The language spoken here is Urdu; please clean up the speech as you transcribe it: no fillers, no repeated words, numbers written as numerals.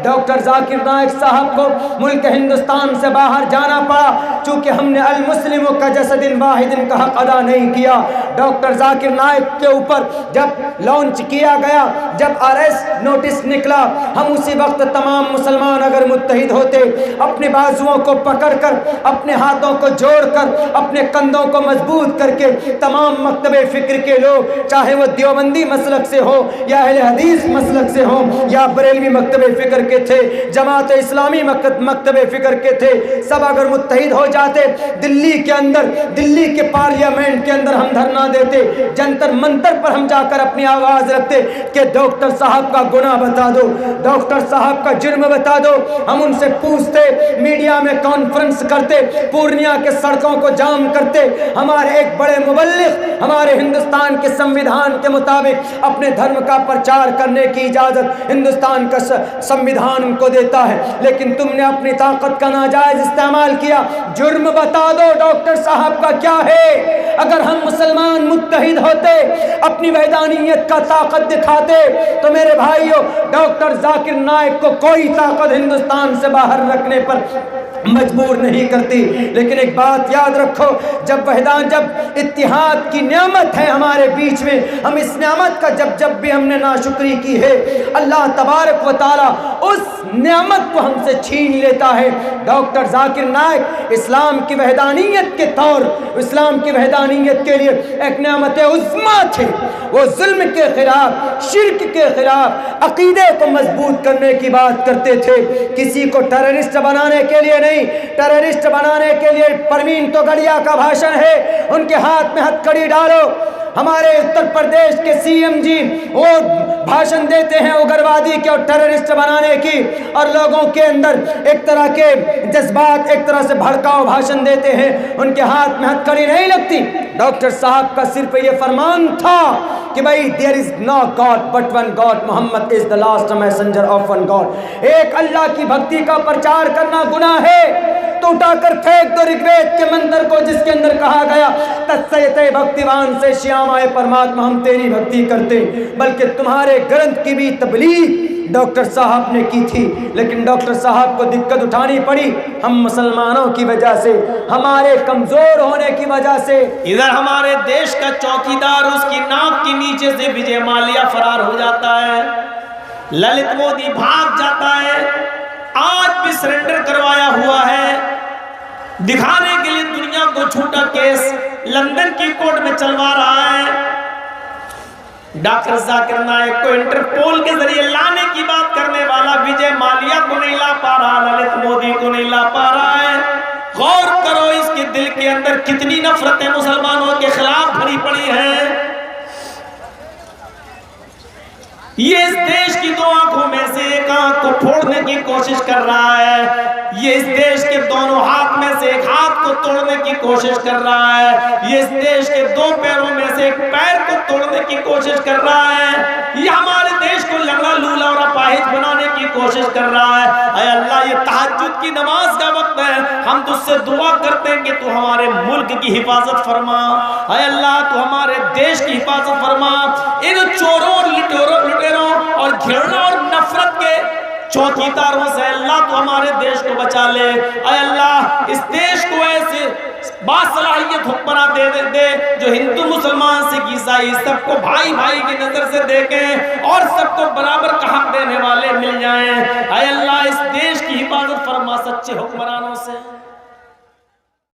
ڈاکٹر ذاکر نائک صاحب کو ملک ہندوستان سے باہر جانا پڑا چونکہ ہم نے المسلم کا جسد واحد کا حق ادا نہیں کیا۔ ڈاکٹر ذاکر نائک کے اوپر جب لانچ کیا گیا، جب اریسٹ نوٹس نکلا، ہم اسی وقت تمام مسلمان اگر متحد ہوتے، اپنے بازوؤں کو پکڑ کر، اپنے ہاتھوں کو جوڑ کر، اپنے کندھوں کو مضبوط کر کے، تمام مکتب فکر کے لوگ، چاہے وہ دیوبندی مسلک سے ہو یا اہل حدیث مسلک سے ہو یا بریلوی مکتب فکر کے تھے، جماعت اسلامی مکتب فکر کے تھے، سب اگر متحد ہو جاتے، دلی کے اندر، دلی کے پارلیمنٹ کے اندر ہم دھرنا دیتے، جنتر منتر پر ہم جا کر اپنی آواز رکھتے کہ ڈاکٹر صاحب کا گناہ بتا دو، ڈاکٹر صاحب کا جرم بتا دو۔ ہم ان سے پوچھتے، میڈیا میں کانفرنس کرتے، پورنیہ کے سڑکوں کو جام کرتے، ہمارے ایک بڑے مبلغ ہمارے ہندوستان کے سنویدھان کے مطابق اپنے دھرم کا پرچار کرنے کی اجازت ہندوستان کا سنویدھان ان کو دیتا ہے، لیکن تم نے اپنی طاقت کا ناجائز استعمال کیا۔ جرم بتا دو ڈاکٹر صاحب کا کیا ہے۔ اگر ہم مسلمان متحد ہوتے، اپنی وحدانیت کا طاقت دکھاتے، تو میرے بھائیوں ڈاکٹر ذاکر نائک کو کوئی طاقت ہندوستان سے باہر رکھنے پر مجبور نہیں کرتی۔ لیکن ایک بات یاد رکھو، جب اتحاد کی نعمت ہے ہمارے بیچ میں، ہم اس نعمت کا جب بھی ہم نے ناشکری کی ہے، اللہ تبارک و تعالی اس نعمت کو ہم سے چھین لیتا ہے۔ ڈاکٹر ذاکر نائک اسلام کی وحدانیت کے طور، اسلام کی وحدانیت کے لیے ایک نعمت عظمیٰ تھے۔ وہ ظلم کے خلاف، شرک کے خلاف، عقیدے کو مضبوط کرنے کی بات کرتے تھے، کسی کو ٹیررسٹ بنانے کے لیے نہیں۔ ٹیررسٹ بنانے کے لیے پروین توگڑیا کا بھاشن ہے، ان کے ہاتھ میں ہتھ کڑی ڈالو۔ ہمارے اتر پردیش کے سی ایم جی وہ بھاشن دیتے ہیں اگروادی کے اور ٹیررسٹ بنانے کی، اور لوگوں کے اندر ایک طرح کے جذبات، ایک طرح سے بھڑکاؤ بھاشن دیتے ہیں، ان کے ہاتھ میں ہتھ کڑی نہیں لگتی۔ ڈاکٹر صاحب کا صرف یہ فرمان تھا کہ بھائی there is no God but one God, Muhammad is the last messenger of one God۔ ایک اللہ کی بھکتی کا پرچار کرنا گناہ ہے تو اٹھا کر پھینک دو رگوید کے مندر کو، جس کے اندر کہا گیا تتسیتے بھکتیوان سے شیامائے پرماتما، ہم تیری بھکتی کرتے، بلکہ تمہارے گرنتھ کی بھی تبلیغ ڈاکٹر صاحب نے کی تھی، لیکن ڈاکٹر صاحب کو دقت اٹھانی پڑی ہم مسلمانوں کی وجہ سے، ہمارے کمزور ہونے کی وجہ سے۔ ادھر ہمارے دیش کا چوکیدار، اس کی ناک کے نیچے سے وجے مالیا فرار ہو جاتا ہے، للت مودی بھاگ جاتا ہے، آج بھی سرنڈر کروایا ہوا ہے، دکھانے کے لیے دنیا کو جھوٹا کیس لندن کی کورٹ میں چلوا رہا ہے۔ ڈاکٹر ذاکر نائک کو انٹرپول کے ذریعے لانے کی بات کرنے والا وجے مالیا کو نہیں لا پا رہا، للت مودی کو نہیں لا پا رہا ہے۔ غور کرو اس کے دل کے اندر کتنی نفرتیں مسلمانوں کے خلاف بھری پڑی ہیں۔ یہ اس دیش کی دو آنکھوں میں سے ایک آنکھ کو پھوڑنے کی کوشش کر رہا ہے، یہ اس دیش کے دونوں ہاتھ میں سے ایک ہاتھ کو توڑنے کی کوشش کر رہا ہے، یہ اس دیش کے دو پیروں میں سے ایک پیر کو توڑنے کی کوشش کر رہا ہے، یہ ہمارے دیش کو لنگڑا لولا اور اپاہج بنانے کی کوشش کر رہا ہے۔ اے اللہ، یہ تہجد کی نماز کا وقت ہے، ہم تجھ سے دعا کرتے ہیں کہ تو ہمارے ملک کی حفاظت فرما، اے اللہ تو ہمارے دیش کی حفاظت فرما، ان چوروں لٹیروں اور گھرنا اور نفرت کے چوکیداروں سے اللہ تو ہمارے دیش کو بچا لے۔ اے اللہ اس دیش کو ایسے باصلاحیت حکمراں دے جو ہندو مسلمان سکھ عیسائی سب کو بھائی بھائی کی نظر سے دیکھیں اور سب کو برابر کا حق دینے والے مل جائیں۔ اے اللہ اس دیش کی حفاظت فرما سچے حکمرانوں سے۔